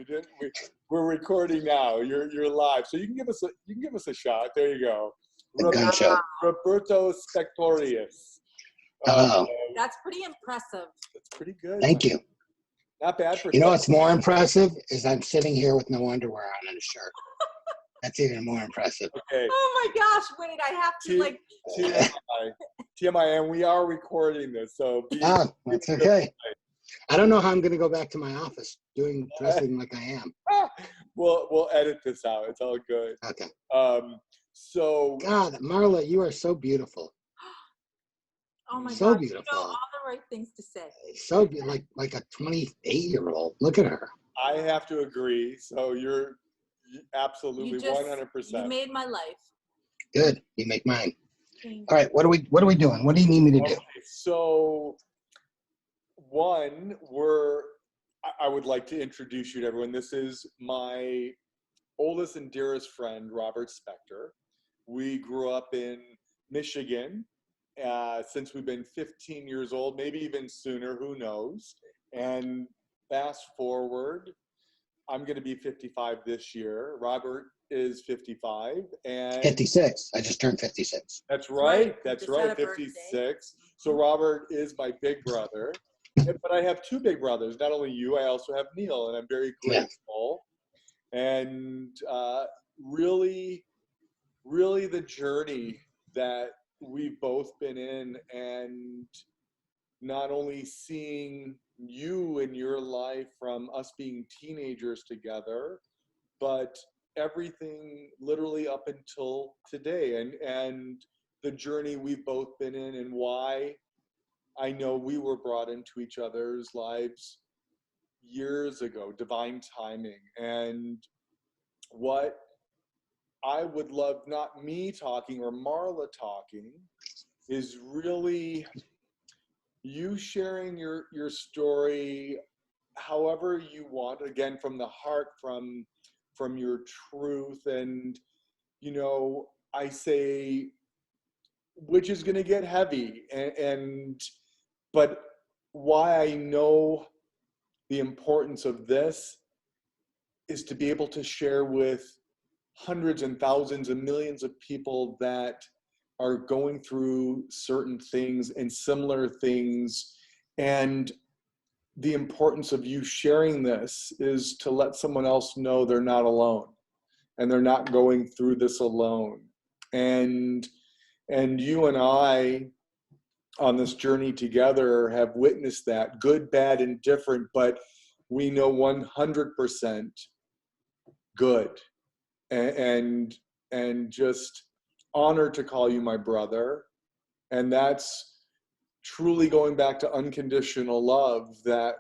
We didn't. We're recording now. You're live, so you can give us a shot. There you go. The gun show. Roberto Spectorius. Oh, That's pretty impressive. That's pretty good. thank you. Not bad for. You know what's more impressive is I'm sitting here with no underwear on and a shirt. That's even more impressive. Okay. Oh my gosh! Wait, I have to TMI, and we are recording this, so. That's okay. I don't know how I'm going to go back to my office dressing like I am. We'll edit this out. It's all good. Okay. So. God, Marla, you are so beautiful. Oh my so God, beautiful. You know all the right things to say. So like a 28-year-old. Look at her. I have to agree. So you're absolutely 100%. You made my life. Good. You make mine. All right. What are we doing? What do you need me to do? So one, I would like to introduce you to everyone. This is my oldest and dearest friend, Robert Spector. We grew up in Michigan since we've been 15 years old, maybe even sooner, who knows. And fast forward, I'm going to be 55 this year. Robert is 55 and 56. I just turned 56. That's right. That's right. 56. So Robert is my big brother. But I have two big brothers. Not only you, I also have Neil, and I'm very grateful. Yeah. And really the journey that we've both been in, and not only seeing you in your life from us being teenagers together, but everything literally up until today, and the journey we've both been in, and why I know we were brought into each other's lives years ago, divine timing. And what I would love, not me talking or Marla talking, is really you sharing your story however you want, again, from the heart, from your truth. And, you know, I say, which is going to get heavy, but why I know the importance of this is to be able to share with hundreds and thousands and millions of people that are going through certain things and similar things. And the importance of you sharing this is to let someone else know they're not alone and they're not going through this alone. And you and I on this journey together have witnessed that, good, bad, and different, but we know 100% good. And just honored to call you my brother. And that's truly going back to unconditional love that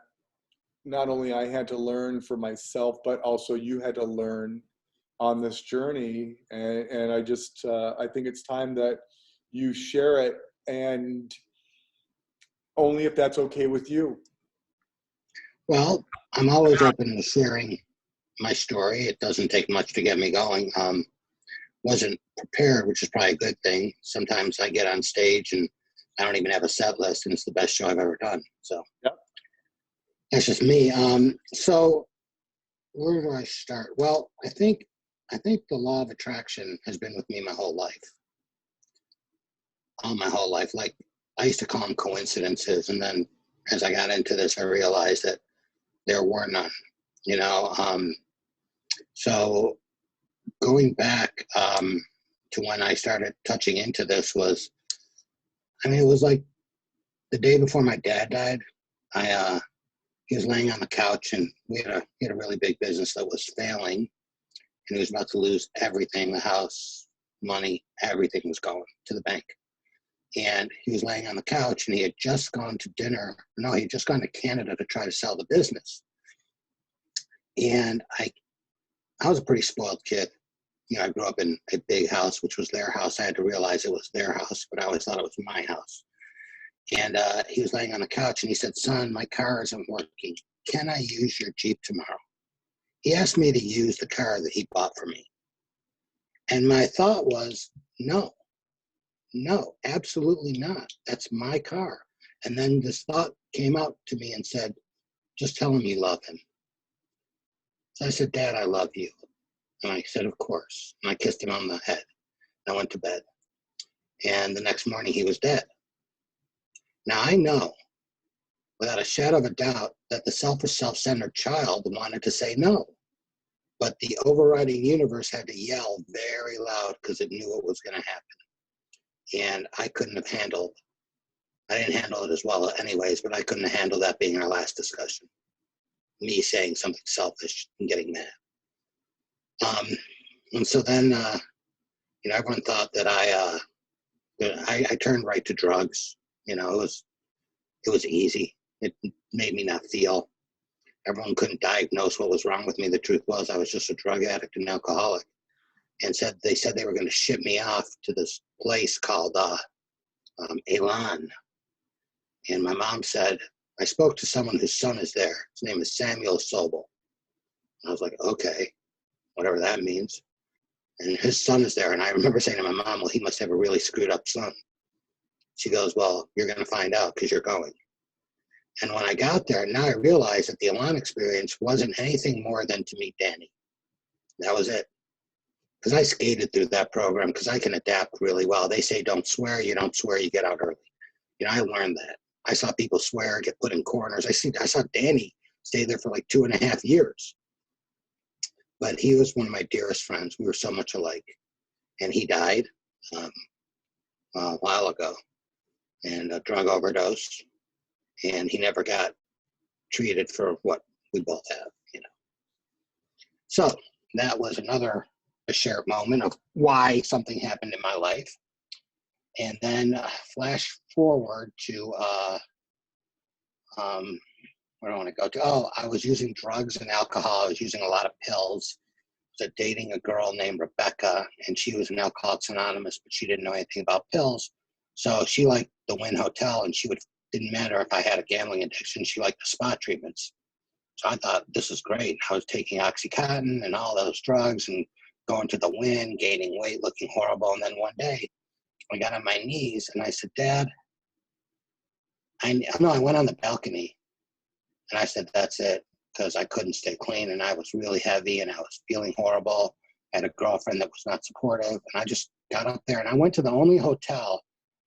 not only I had to learn for myself, but also you had to learn on this journey. And I just, I think it's time that you share it, and only if that's okay with you. Well, I'm always open to sharing my story. It doesn't take much to get me going. Wasn't prepared, which is probably a good thing. Sometimes I get on stage and I don't even have a set list, and it's the best show I've ever done. So yep. That's just me. So where do I start? Well, I think the law of attraction has been with me my whole life. My whole life. Like, I used to call them coincidences, and then as I got into this, I realized that there were none. You know, so going back to when I started touching into this was, it was like the day before my dad died. He was laying on the couch, and he had a really big business that was failing, and he was about to lose everything, the house, money, everything was going to the bank. And he was laying on the couch, and he had just gone to dinner. No, he had just gone to Canada to try to sell the business. And I was a pretty spoiled kid. You know, I grew up in a big house, which was their house. I had to realize it was their house, but I always thought it was my house. And he was laying on the couch, and he said, "Son, my car isn't working. Can I use your Jeep tomorrow?" He asked me to use the car that he bought for me. And my thought was, no, absolutely not. That's my car. And then this thought came out to me and said, just tell him you love him. So I said, Dad, I love you. And I said, of course. And I kissed him on the head. I went to bed. And the next morning he was dead. Now I know without a shadow of a doubt that the selfish, self-centered child wanted to say no. But the overriding universe had to yell very loud because it knew what was going to happen. And I didn't handle it as well anyways, but I couldn't handle that being our last discussion. Me saying something selfish and getting mad. And so then, everyone thought that I turned right to drugs. It was easy. It made me not feel. Everyone couldn't diagnose what was wrong with me. The truth was I was just a drug addict and alcoholic. And they said they were going to ship me off to this place called Elan. And my mom said, I spoke to someone whose son is there. His name is Samuel Sobel. I was like, okay, whatever that means. And his son is there. And I remember saying to my mom, well, he must have a really screwed up son. She goes, well, you're going to find out because you're going. And when I got there, now I realized that the Elan experience wasn't anything more than to meet Danny. That was it. Because I skated through that program because I can adapt really well. They say don't swear, you don't swear, you get out early. I learned that. I saw people swear, get put in corners. I saw Danny stay there for like 2.5 years. But he was one of my dearest friends. We were so much alike. And he died a while ago, and a drug overdose. And he never got treated for what we both have, So that was a shared moment of why something happened in my life. And then flash forward to, where do I want to go to? Oh, I was using drugs and alcohol. I was using a lot of pills. I was dating a girl named Rebecca, and she was an Alcoholics Anonymous, but she didn't know anything about pills. So she liked the Wynn Hotel, and didn't matter if I had a gambling addiction. She liked the spa treatments. So I thought, this is great. I was taking Oxycontin and all those drugs and going to the Wynn, gaining weight, looking horrible. And then one day, I got on my knees, and I said, Dad, I went on the balcony, and I said, that's it, because I couldn't stay clean, and I was really heavy, and I was feeling horrible. I had a girlfriend that was not supportive, and I just got up there, and I went to the only hotel,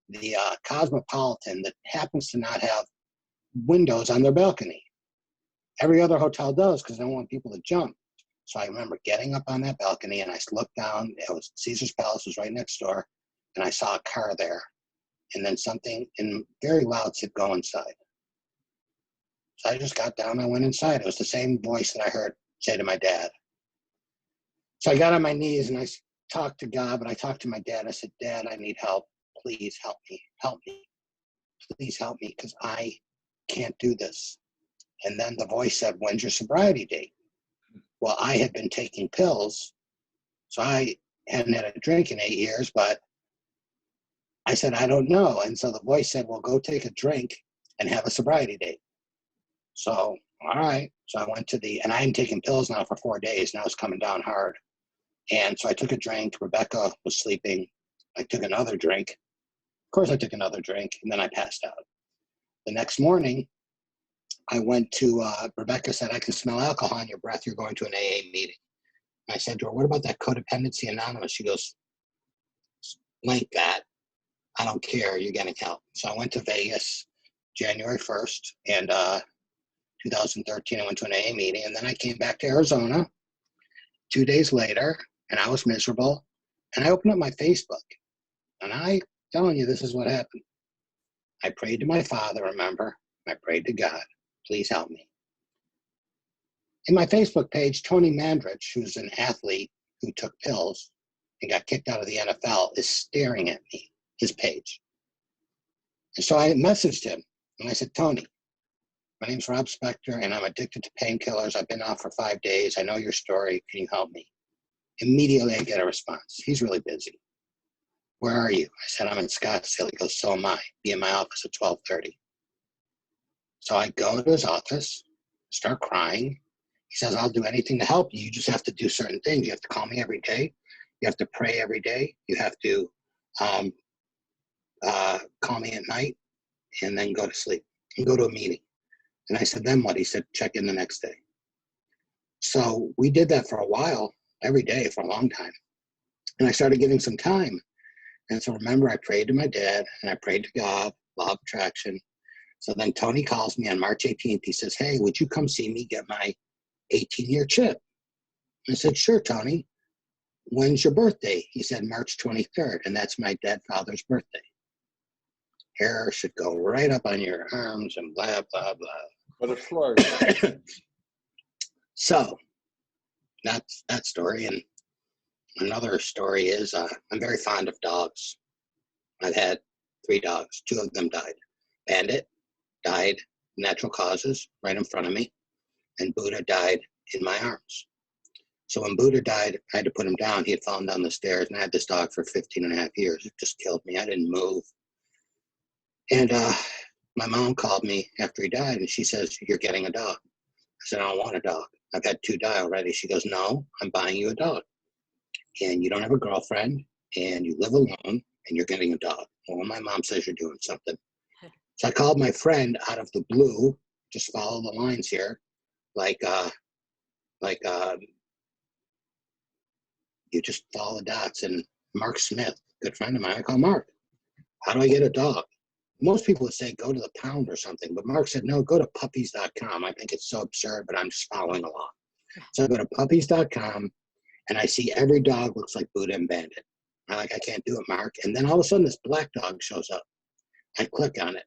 the Cosmopolitan, that happens to not have windows on their balcony. Every other hotel does because they don't want people to jump. So I remember getting up on that balcony, and I looked down. It was Caesar's Palace was right next door, and I saw a car there. And then something in very loud said, go inside. So I just got down, I went inside. It was the same voice that I heard say to my dad. So I got on my knees and I talked to God, but I talked to my dad. I said, Dad, I need help. Please help me. Help me. Please help me because I can't do this. And then the voice said, when's your sobriety date? Well, I had been taking pills, so I hadn't had a drink in 8 years, but I said, I don't know. And so the voice said, well, go take a drink and have a sobriety date. So, all right. So I went and I hadn't taken pills now for 4 days. Now it's coming down hard. And so I took a drink. Rebecca was sleeping. I took another drink. Of course, I took another drink, and then I passed out. The next morning, I went to, Rebecca said, I can smell alcohol in your breath. You're going to an AA meeting. And I said to her, what about that Codependency Anonymous? She goes, like that. I don't care. You're getting help. So I went to Vegas January 1st, and 2013, I went to an AA meeting, and then I came back to Arizona 2 days later, and I was miserable, and I opened up my Facebook, and I telling you, this is what happened. I prayed to my father, remember? I prayed to God, please help me. In my Facebook page, Tony Mandrich, who's an athlete who took pills and got kicked out of the NFL, is staring at me, his page. And so I messaged him, and I said, Tony, my name's Rob Spector, and I'm addicted to painkillers. I've been off for 5 days. I know your story. Can you help me? Immediately, I get a response. He's really busy. Where are you? I said, I'm in Scottsdale. He goes, so am I. Be in my office at 12:30. So I go to his office, start crying. He says, I'll do anything to help you. You just have to do certain things. You have to call me every day. You have to pray every day. You have to call me at night and then go to sleep and go to a meeting. And I said, then what? He said, check in the next day. So we did that for a while, every day for a long time. And I started getting some time. And so remember, I prayed to my dad and I prayed to God, law of attraction. So then Tony calls me on March 18th. He says, hey, would you come see me get my 18-year chip? I said, sure, Tony. When's your birthday? He said, March 23rd. And that's my dead father's birthday. Hair should go right up on your arms and blah, blah, blah. But of course. So that's that story. And another story is I'm very fond of dogs. I've had 3 dogs. 2 of them died. Bandit died natural causes right in front of me. And Buddha died in my arms. So when Buddha died, I had to put him down. He had fallen down the stairs, and I had this dog for 15 and a half years. It just killed me. I didn't move. And my mom called me after he died, and she says, you're getting a dog. I said, I don't want a dog. I've had 2 die already. She goes, no, I'm buying you a dog. And you don't have a girlfriend, and you live alone, and you're getting a dog. Well, my mom says you're doing something. So I called my friend out of the blue, just follow the lines here, like you just follow the dots. And Mark Smith, good friend of mine, I call Mark, how do I get a dog? Most people would say go to the pound or something, but Mark said, no, go to puppies.com. I think it's so absurd, but I'm just following along. So I go to puppies.com, and I see every dog looks like Buddha and Bandit. I'm like, I can't do it, Mark. And then all of a sudden, this black dog shows up. I click on it.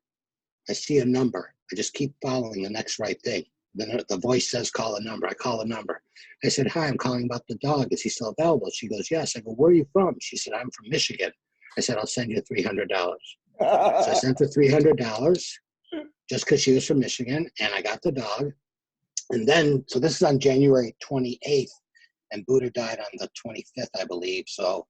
I see a number. I just keep following the next right thing. Then the voice says, call a number. I call a number. I said, hi, I'm calling about the dog. Is he still available? She goes, yes. I go, where are you from? She said, I'm from Michigan. I said, I'll send you $300. So I sent her $300 just because she was from Michigan, and I got the dog. And then, so this is on January 28th, and Buddha died on the 25th, I believe. So,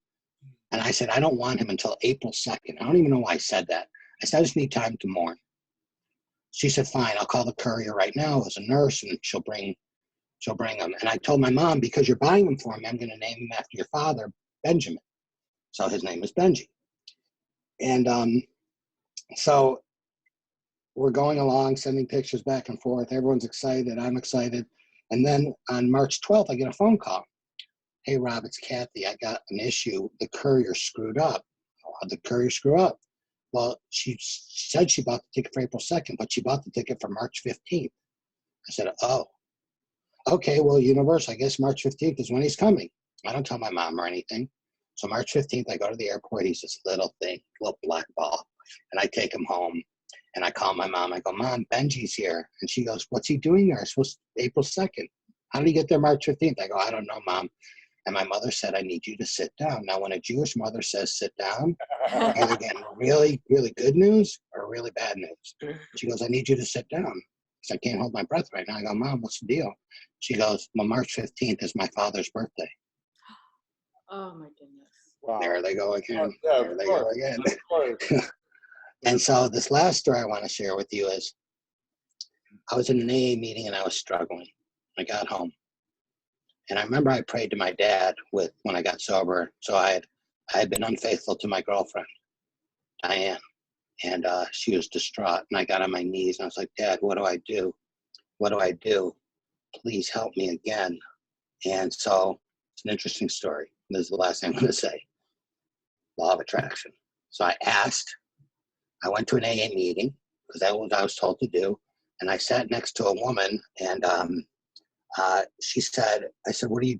and I said, I don't want him until April 2nd. I don't even know why I said that. I said, I just need time to mourn. She said, fine, I'll call the courier right now as a nurse, and she'll bring him. And I told my mom, because you're buying him for me, I'm going to name him after your father, Benjamin. So his name is Benji. And so we're going along, sending pictures back and forth. Everyone's excited. I'm excited. And then on March 12th, I get a phone call. Hey, Rob, it's Kathy. I got an issue. The courier screwed up. How'd the courier screw up? Well, she said she bought the ticket for April 2nd, but she bought the ticket for March 15th. I said, oh, okay, well, universe, I guess March 15th is when he's coming. I don't tell my mom or anything. So March 15th, I go to the airport. He's this little thing, little black ball. And I take him home, and I call my mom. I go, Mom, Benji's here. And she goes, what's he doing there? It's supposed to be April 2nd. How did he get there March 15th? I go, I don't know, Mom. And my mother said, I need you to sit down. Now, when a Jewish mother says sit down, you're either getting really, really good news or really bad news. She goes, I need you to sit down. So I can't hold my breath right now. I go, Mom, what's the deal? She goes, well, March 15th is my father's birthday. Oh, my goodness. Wow. There they go again. Yeah, there they go again. Of course. And so this last story I want to share with you is I was in an AA meeting and I was struggling. I got home. And I remember I prayed to my dad when I got sober. So I had been unfaithful to my girlfriend, Diane. And she was distraught. And I got on my knees and I was like, Dad, what do I do? What do I do? Please help me again. And so it's an interesting story. This is the last thing I'm going to say. Law of attraction. So I went to an AA meeting because that was what I was told to do. And I sat next to a woman, and she said, I said, what do you,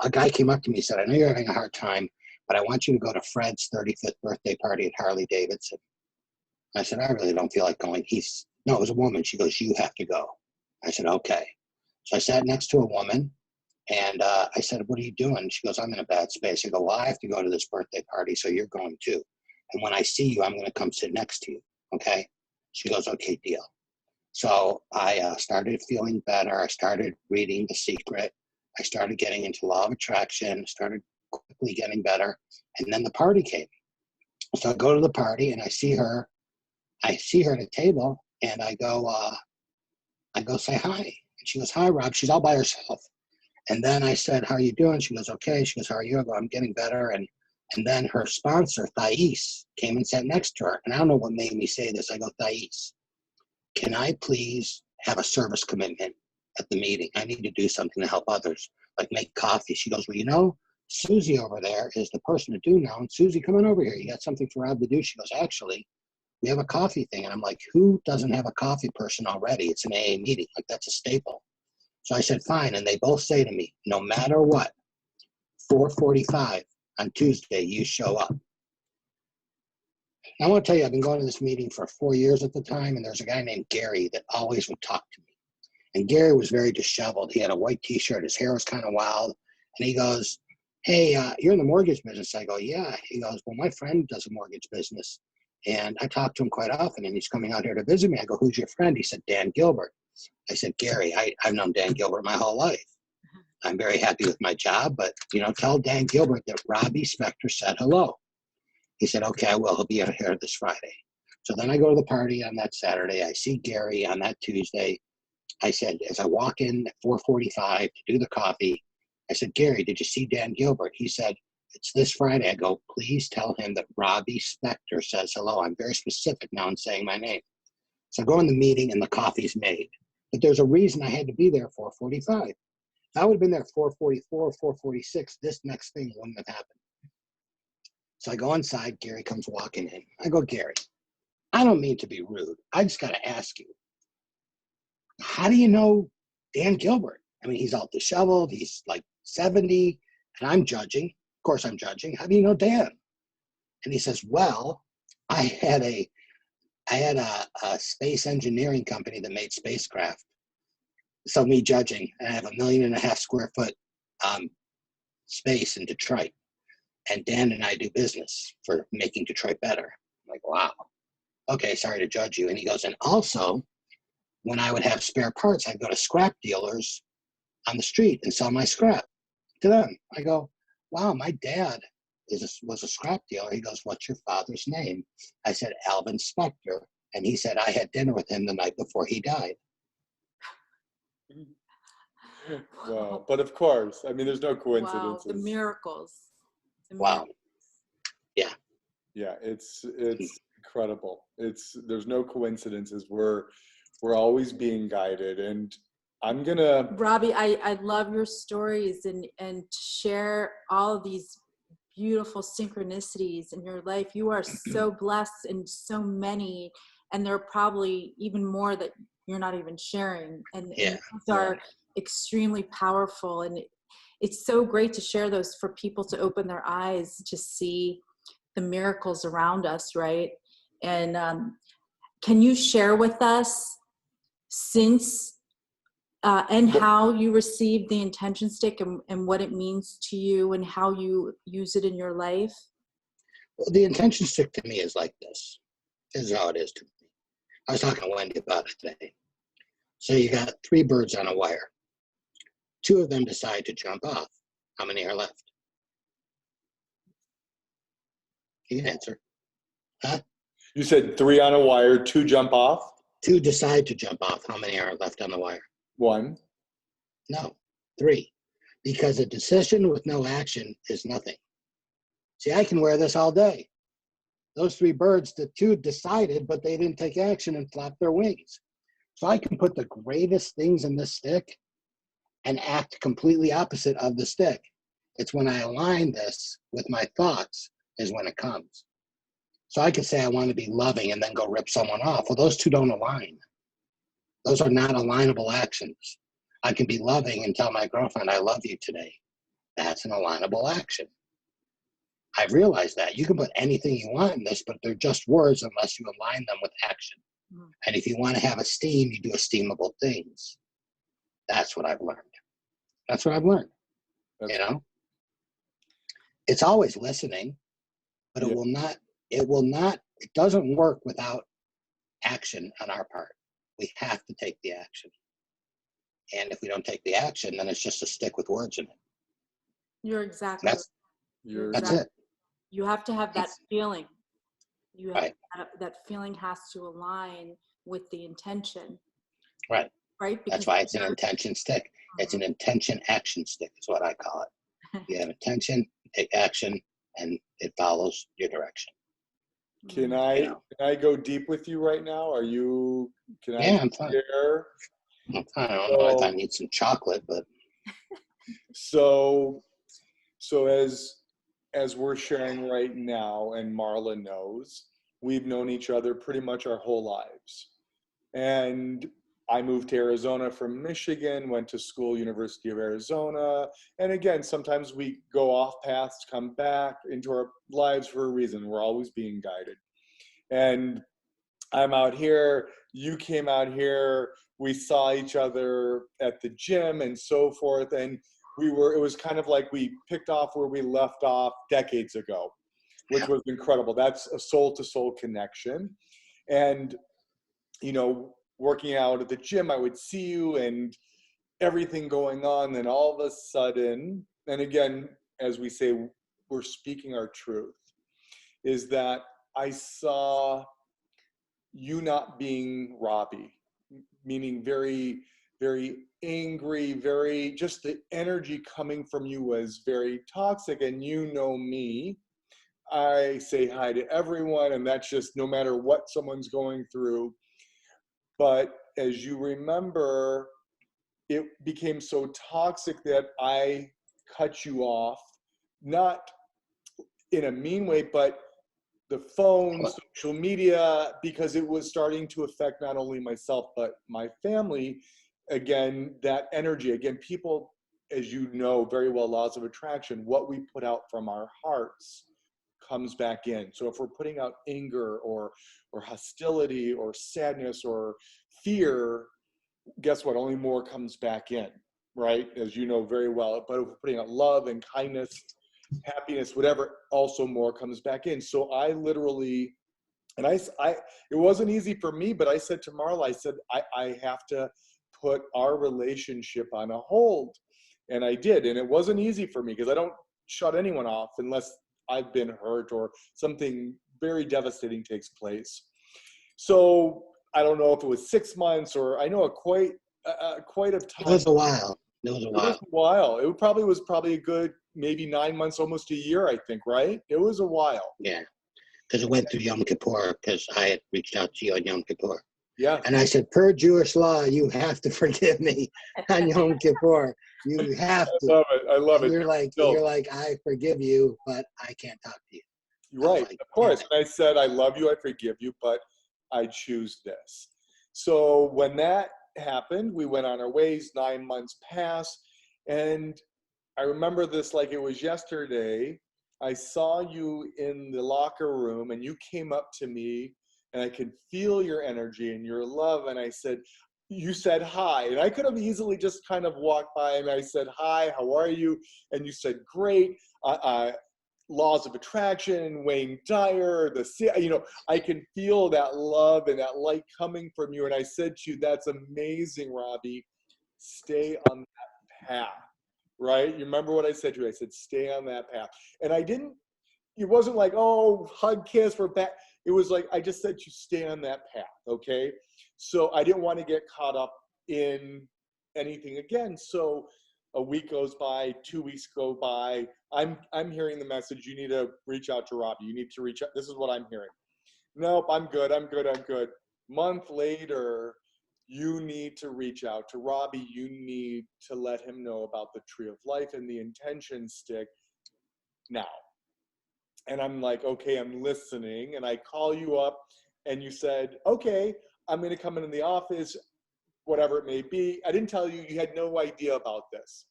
a guy came up to me and said, I know you're having a hard time, but I want you to go to Fred's 35th birthday party at Harley Davidson. I said, I really don't feel like going. No, it was a woman. She goes, you have to go. I said, okay. So I sat next to a woman, and I said, what are you doing? She goes, I'm in a bad space. I go, well, I have to go to this birthday party, so you're going too. And when I see you, I'm going to come sit next to you, okay? She goes, okay, deal. So I started feeling better. I started reading The Secret. I started getting into law of attraction, started quickly getting better. And then the party came. So I go to the party, and I see her at a table, and I go say hi. And she goes, hi, Rob. She's all by herself. And then I said, how are you doing? She goes, okay. She goes, how are you? I go, I'm getting better. And then her sponsor, Thais, came and sat next to her. And I don't know what made me say this. I go, Thais, can I please have a service commitment at the meeting. I need to do something to help others, like make coffee. She goes, well, you know, Susie over there is the person to do now. And Susie, come on over here. You got something for Rob to do? She goes, actually, we have a coffee thing. And I'm like, who doesn't have a coffee person already? It's an AA meeting. Like, that's a staple. So I said, fine. And they both say to me, no matter what, 4:45 on Tuesday, you show up. I want to tell you, I've been going to this meeting for 4 years at the time, and there's a guy named Gary that always would talk to me. And Gary was very disheveled. He had a white T-shirt. His hair was kind of wild. And he goes, hey, you're in the mortgage business. I go, yeah. He goes, well, my friend does a mortgage business. And I talk to him quite often, and he's coming out here to visit me. I go, who's your friend? He said, Dan Gilbert. I said, Gary, I've known Dan Gilbert my whole life. I'm very happy with my job, but, you know, tell Dan Gilbert that Robbie Spector said hello. He said, okay, I will. He'll be out here this Friday. So then I go to the party on that Saturday. I see Gary on that Tuesday. I said, as I walk in at 4:45 to do the coffee, I said, Gary, did you see Dan Gilbert? He said, it's this Friday. I go, please tell him that Robbie Spector says hello. I'm very specific now in saying my name. So I go in the meeting and the coffee's made. But there's a reason I had to be there 4:45. If I would have been there 4:44, 4:46, this next thing wouldn't have happened. So I go inside. Gary comes walking in. I go, Gary, I don't mean to be rude. I just got to ask you, how do you know Dan Gilbert? I mean, he's all disheveled. He's like 70, and I'm judging. Of course, I'm judging. How do you know Dan? And he says, well, I had a space engineering company that made spacecraft. So me judging, I have 1.5 million square foot space in Detroit. And Dan and I do business for making Detroit better. I'm like, wow. Okay, sorry to judge you. And he goes, and also, when I would have spare parts, I'd go to scrap dealers on the street and sell my scrap to them. I go, wow, my dad was a scrap dealer. He goes, what's your father's name? I said, Alvin Spector. And he said, I had dinner with him the night before he died. Wow. But of course, I mean, there's no coincidences. Wow, the miracles. Wow. Yeah. Yeah, it's incredible. There's no coincidences. We're always being guided, and I'm gonna. Robbie, I love your stories and share all of these beautiful synchronicities in your life. You are so blessed in so many, and there are probably even more that you're not even sharing. And these are extremely powerful, and it's so great to share those for people to open their eyes to see the miracles around us, right? And can you share with us since and how you received the intention stick and what it means to you and how you use it in your life? Well, the intention stick to me is like this. This is how it is to me. I was talking to Wendy about it today. So you got 3 birds on a wire. 2 of them decide to jump off. How many are left? You can answer. Huh? You said 3 on a wire, 2 jump off? 2 decide to jump off. How many are left on the wire? 1. No, 3. Because a decision with no action is nothing. See, I can wear this all day. Those 3 birds, the 2 decided, but they didn't take action and flap their wings. So I can put the greatest things in this stick and act completely opposite of the stick. It's when I align this with my thoughts is when it comes. So I could say I want to be loving and then go rip someone off. Well, those 2 don't align. Those are not alignable actions. I can be loving and tell my girlfriend, I love you today. That's an alignable action. I've realized that. You can put anything you want in this, but they're just words unless you align them with action. Mm. And if you want to have esteem, you do esteemable things. That's what I've learned. That's what I've learned. You know? It's always listening, but it doesn't work without action on our part. We have to take the action. And if we don't take the action, then it's just a stick with words in it. You're exactly That's it. You have to have that feeling. Right. That feeling has to align with the intention. Right. Right? That's why it's an intention stick. It's an intention action stick is what I call it. You have intention, take action, and it follows your direction. Can I go deep with you right now? I'm fine. I don't know if I need some chocolate, but. So as we're sharing right now, and Marla knows, we've known each other pretty much our whole lives. And I moved to Arizona from Michigan, went to school, University of Arizona. And again, sometimes we go off paths, come back into our lives for a reason. We're always being guided. And I'm out here, you came out here, we saw each other at the gym and so forth. And it was kind of like we picked off where we left off decades ago, which was incredible. That's a soul to soul connection. And, you know, working out at the gym, I would see you and everything going on. And all of a sudden, and again, as we say, we're speaking our truth, is that I saw you not being Robbie, meaning very, very angry, very, just the energy coming from you was very toxic. And you know me, I say hi to everyone, and that's just no matter what someone's going through. But as you remember, it became so toxic that I cut you off, not in a mean way, but the phone, social media, because it was starting to affect not only myself, but my family. Again, that energy, again, people, as you know very well, laws of attraction, what we put out from our hearts comes back in. So if we're putting out anger or hostility or sadness or fear, guess what? Only more comes back in, right? As you know very well. But if we're putting out love and kindness, happiness, whatever, also more comes back in. So I literally, and I it wasn't easy for me, but I said to Marla, I said, I have to put our relationship on a hold. And I did. And it wasn't easy for me because I don't shut anyone off unless I've been hurt or something very devastating takes place. So I don't know if it was 6 months or I know quite a time. It was a while. It was a while. It was probably a good maybe 9 months, almost a year, I think, right? It was a while. Yeah, because it went through Yom Kippur, because I had reached out to you on Yom Kippur. Yeah. And I said, per Jewish law, you have to forgive me on Yom Kippur. You have to. I love it. You're like, I forgive you, but I can't talk to you. Right, like, of course. And I said, I love you, I forgive you, but I choose this. So when that happened, we went on our ways, 9 months passed. And I remember this like it was yesterday. I saw you in the locker room and you came up to me and I could feel your energy and your love. And I said, you said hi. And I could have easily just kind of walked by and I said, hi, how are you? And you said, great. Laws of attraction, Wayne Dyer, I can feel that love and that light coming from you. And I said to you, that's amazing, Robbie. Stay on that path, right? You remember what I said to you? I said, stay on that path. And it wasn't like, oh, hug, kiss, we're back. It was like, I just said, you stay on that path, okay? So I didn't want to get caught up in anything again. So a week goes by, 2 weeks go by. I'm hearing the message, you need to reach out to Robbie. You need to reach out. This is what I'm hearing. Nope, I'm good. Month later, you need to reach out to Robbie. You need to let him know about the tree of life and the intention stick now. And I'm like, okay, I'm listening. And I call you up and you said, okay, I'm going to come into the office, whatever it may be. I didn't tell you, you had no idea about this.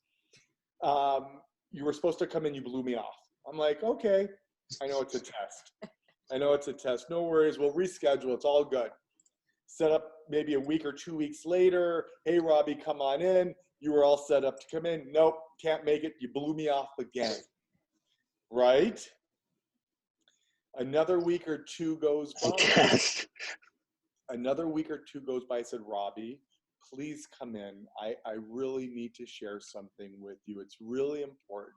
You were supposed to come in, you blew me off. I'm like, okay, I know it's a test. No worries, we'll reschedule, it's all good. Set up maybe a week or 2 weeks later. Hey, Robbie, come on in. You were all set up to come in. Nope, can't make it. You blew me off again, right? Another week or two goes by. I said, Robbie, please come in. I really need to share something with you. It's really important.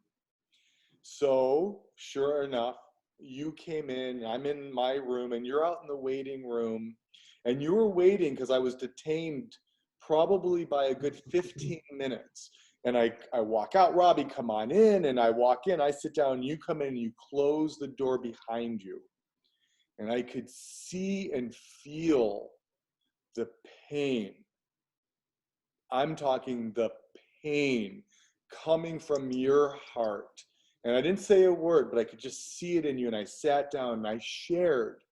So sure enough, you came in, I'm in my room and you're out in the waiting room and you were waiting because I was detained probably by a good 15 minutes. And I walk out, Robbie, come on in. And I walk in, I sit down, you come in, you close the door behind you. And I could see and feel the pain I'm talking the pain coming from your heart. And I didn't say a word, but I could just see it in you. And I sat down and I shared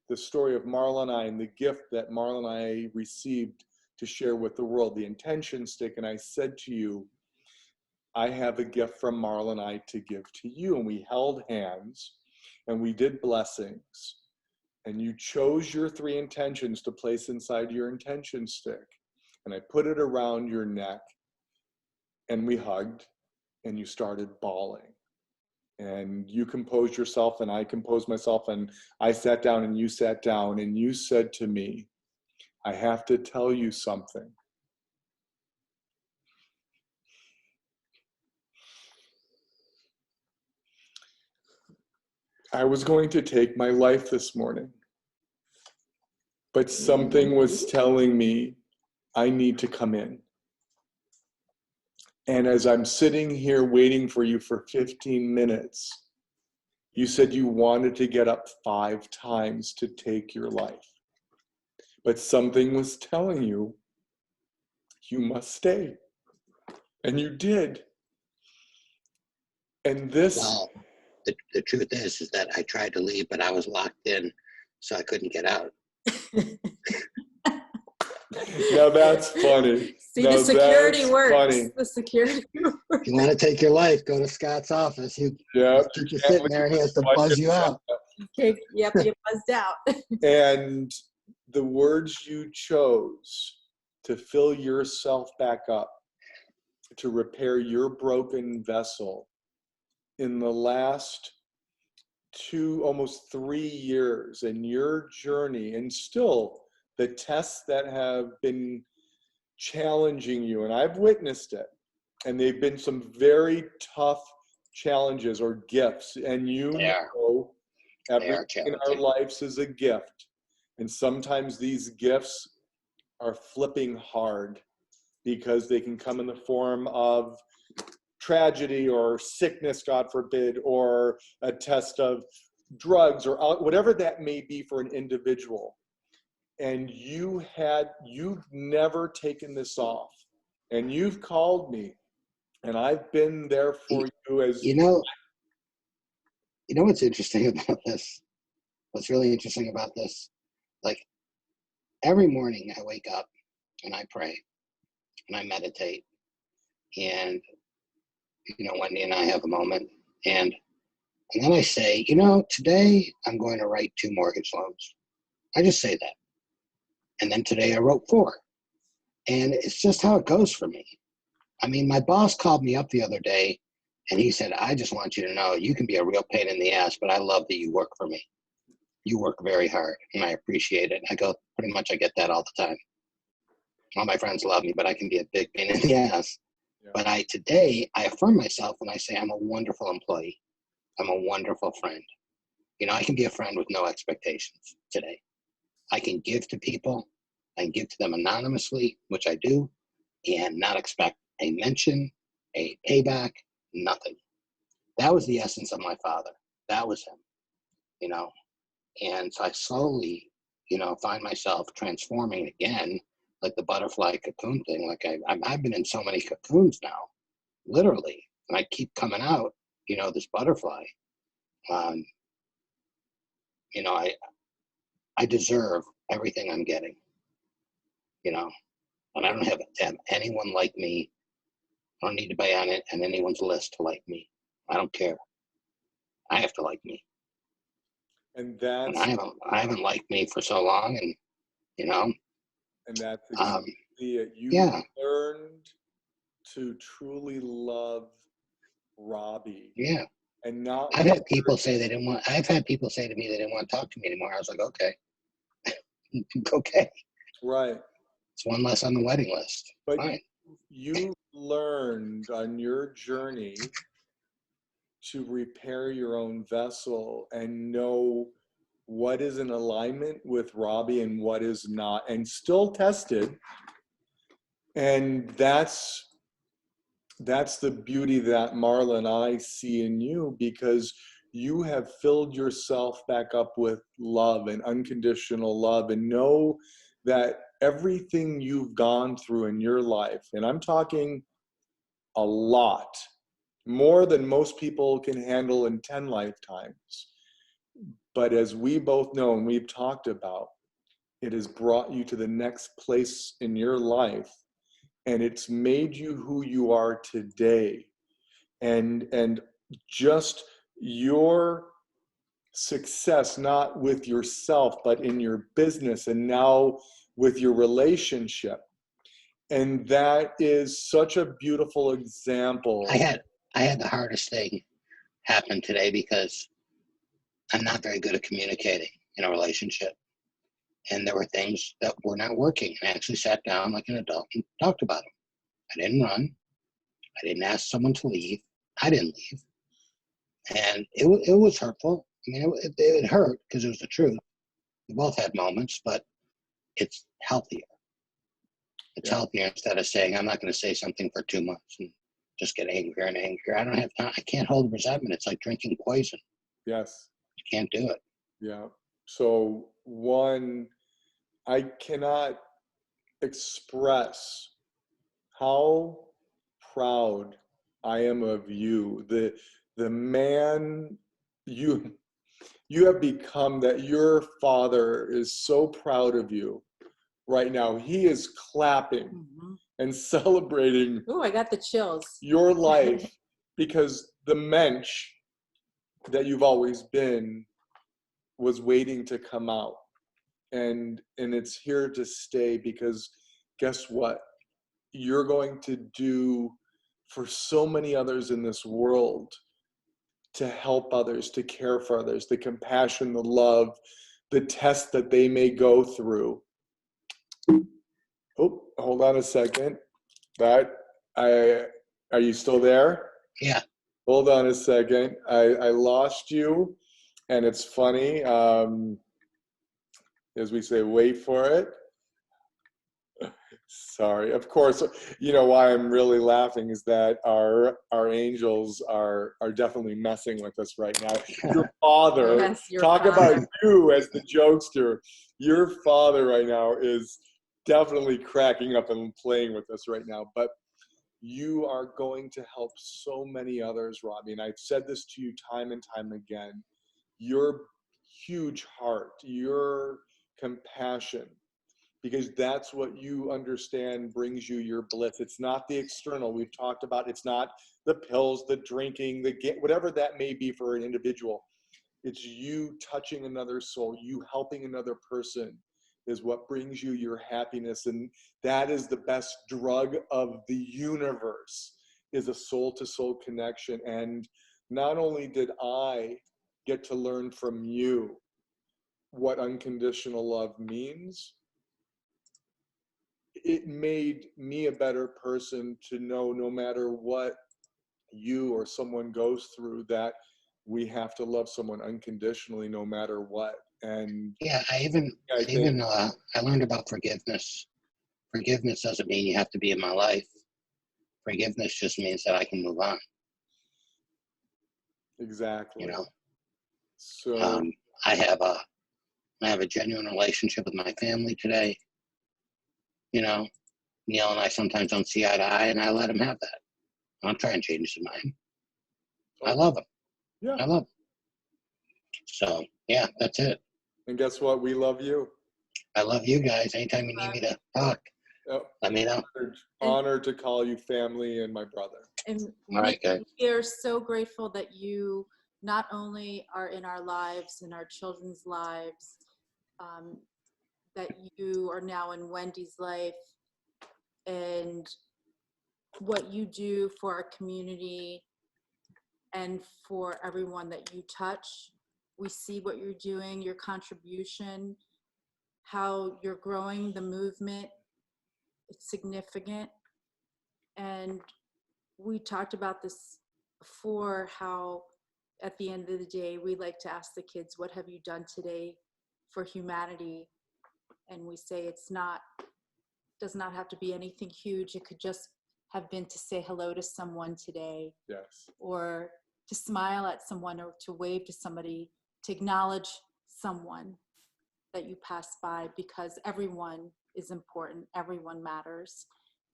the story of Marla and I and the gift that Marla and I received to share with the world, the intention stick. And I said to you, I have a gift from Marla and I to give to you. And we held hands and we did blessings. And you chose your 3 intentions to place inside your intention stick. And I put it around your neck and we hugged and you started bawling. And you composed yourself and I composed myself and I sat down and you sat down and you said to me, I have to tell you something. I was going to take my life this morning, but something was telling me I need to come in. And as I'm sitting here waiting for you for 15 minutes, you said you wanted to get up 5 times to take your life. But something was telling you, you must stay. And you did. And this... Well, the truth is that I tried to leave, but I was locked in, so I couldn't get out. Now that's funny. See, now the security works. Funny. The security works. If you want to take your life, go to Scott's office. You keep you sitting there and he has to buzz you out. Okay, yep, you buzzed out. And the words you chose to fill yourself back up, to repair your broken vessel in the last 2, almost 3 years in your journey, and still the tests that have been challenging you, and I've witnessed it, and they've been some very tough challenges or gifts, and you know everything in our lives is a gift, and sometimes these gifts are flipping hard because they can come in the form of tragedy or sickness, God forbid, or a test of drugs or whatever that may be for an individual. And you've never taken this off, and you've called me, and I've been there for you as you know what's interesting about this? What's really interesting about this? Like, every morning I wake up and I pray and I meditate, and Wendy and I have a moment, and then I say, today I'm going to write 2 mortgage loans. I just say that. And then today I wrote 4. And it's just how it goes for me. I mean, my boss called me up the other day and he said, I just want you to know you can be a real pain in the ass, but I love that you work for me. You work very hard and I appreciate it. I go, pretty much I get that all the time. All my friends love me, but I can be a big pain in the ass. Yeah. But today I affirm myself and I say, I'm a wonderful employee. I'm a wonderful friend. I can be a friend with no expectations today. I can give to people. I can give to them anonymously, which I do, and not expect a mention, a payback, nothing. That was the essence of my father. That was him, And so I slowly, find myself transforming again, like the butterfly cocoon thing. Like I've been in so many cocoons now, literally, and I keep coming out, this butterfly. I deserve everything I'm getting, and I don't have to have anyone like me. I don't need to be on anyone's list to like me. I don't care. I have to like me. And I haven't liked me for so long, and And that's exactly it. You learned to truly love Robbie. Yeah. And not. I've had people say they didn't want. I've had people say to me they didn't want to talk to me anymore. I was like, okay, okay. Right. It's one less on the wedding list. But fine. You learned on your journey to repair your own vessel and know what is in alignment with Robbie and what is not, and still tested. And that's the beauty that Marla and I see in you, because you have filled yourself back up with love and unconditional love, and know that everything you've gone through in your life, and I'm talking a lot, more than most people can handle in 10 lifetimes. But as we both know and we've talked about, it has brought you to the next place in your life, and it's made you who you are today. And just your success, not with yourself, but in your business and now with your relationship. And that is such a beautiful example. I had the hardest thing happen today because I'm not very good at communicating in a relationship. And there were things that were not working. And I actually sat down like an adult and talked about them. I didn't run. I didn't ask someone to leave. I didn't leave. And it was hurtful. I mean, it hurt because it was the truth. We both had moments, but it's healthier. It's healthier instead of saying, I'm not going to say something for 2 months and just get angrier and angrier. I don't have time. I can't hold resentment. It's like drinking poison. Yes. You can't do it. Yeah. So one, I cannot express how proud I am of you. The man you have become, that your father is so proud of you right now. He is clapping and celebrating. Oh, I got the chills. Your life, because the mensch that you've always been was waiting to come out. And it's here to stay, because guess what? You're going to do for so many others in this world, to help others, to care for others, the compassion, the love, the test that they may go through. Oh, hold on a second. Are you still there? Yeah. Hold on a second. I lost you, and it's funny. As we say, wait for it. Sorry. Of course, you know why I'm really laughing is that our angels are definitely messing with us right now. Your father, yes, your talk father. about you as the jokester. Your father right now is definitely cracking up and playing with us right now. But you are going to help so many others, Robbie. And I've said this to you time and time again. Your huge heart, your compassion, because that's what you understand brings you your bliss. It's not the external. We've talked about, it's not the pills, the drinking, whatever that may be for an individual. It's you touching another soul, you helping another person is what brings you your happiness. And that is the best drug of the universe, is a soul-to-soul connection. And not only did I get to learn from you what unconditional love means, it made me a better person to know, no matter what you or someone goes through, that we have to love someone unconditionally no matter what. And yeah, I learned about forgiveness. Forgiveness doesn't mean you have to be in my life. Forgiveness just means that I can move on. Exactly. You know. So I have a genuine relationship with my family today. You know, Neil and I sometimes don't see eye to eye, and I let him have that. I don't try and change his mind. I love him. Yeah. I love him. So yeah, that's it. And guess what? We love you. I love you guys. Anytime you need me to talk, let me know. Honored to call you family and my brother. And all right, guys. We are so grateful that you not only are in our lives, in our children's lives, that you are now in Wendy's life, and what you do for our community and for everyone that you touch. We see what you're doing, your contribution, how you're growing the movement. It's significant. And we talked about this before, how at the end of the day, we like to ask the kids, what have you done today for humanity? And we say does not have to be anything huge. It could just have been to say hello to someone today. Yes. Or to smile at someone, or to wave to somebody, to acknowledge someone that you pass by, because everyone is important, everyone matters.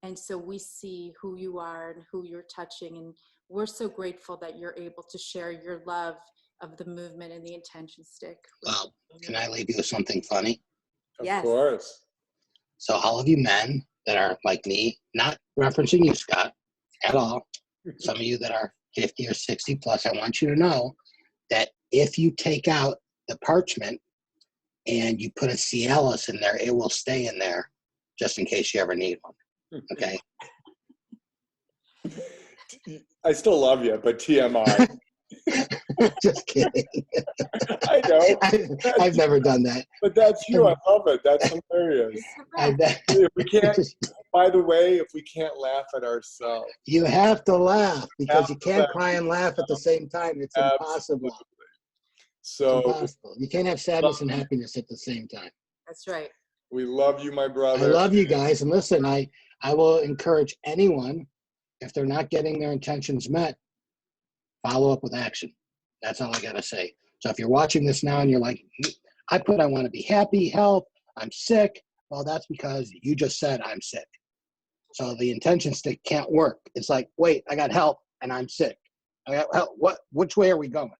And so we see who you are and who you're touching, and we're so grateful that you're able to share your love of the movement and the intention stick. Well, can I leave you with something funny? Yes. Of course. So all of you men that are like me, not referencing you, Scott, at all, some of you that are 50 or 60 plus, I want you to know that if you take out the parchment and you put a Cialis in there, it will stay in there just in case you ever need one. Okay? I still love you, but TMI. Just kidding. I know. I've never done that. But that's you. I love it. That's hilarious. If we can't, by the way, if we can't laugh at ourselves. You have to laugh, because you can't cry and laugh at the same time. It's impossible. So it's impossible. You can't have sadness and happiness at the same time. That's right. We love you, my brother. I love you guys. And listen, I will encourage anyone, if they're not getting their intentions met, follow up with action. That's all I got to say. So if you're watching this now and you're like, I want to be happy, health, I'm sick. Well, that's because you just said I'm sick. So the intention stick can't work. It's like, wait, I got help and I'm sick. I got help. Which way are we going?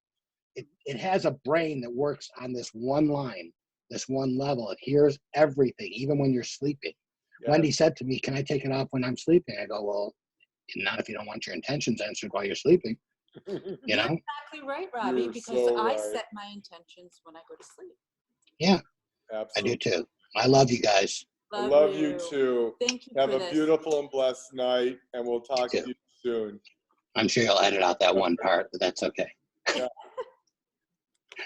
It has a brain that works on this one line, this one level. It hears everything, even when you're sleeping. Yeah. Wendy said to me, can I take it off when I'm sleeping? I go, well, not if you don't want your intentions answered while you're sleeping. You know? Exactly right, Robbie, because so I set my intentions when I go to sleep. Yeah. Absolutely. I do too. I love you guys. I love you too. Thank you. Have a beautiful and blessed night, and we'll talk to you soon. I'm sure you'll edit out that one part, but that's okay. Yeah.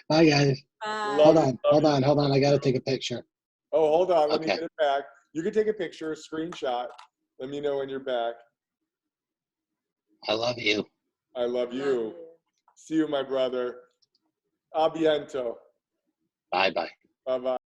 Bye, guys. Bye. Hold on. I got to take a picture. Oh, hold on. Let me get it back. You can take a picture, a screenshot. Let me know when you're back. I love you. I love you. See you, my brother. A biento. Bye-bye. Bye-bye.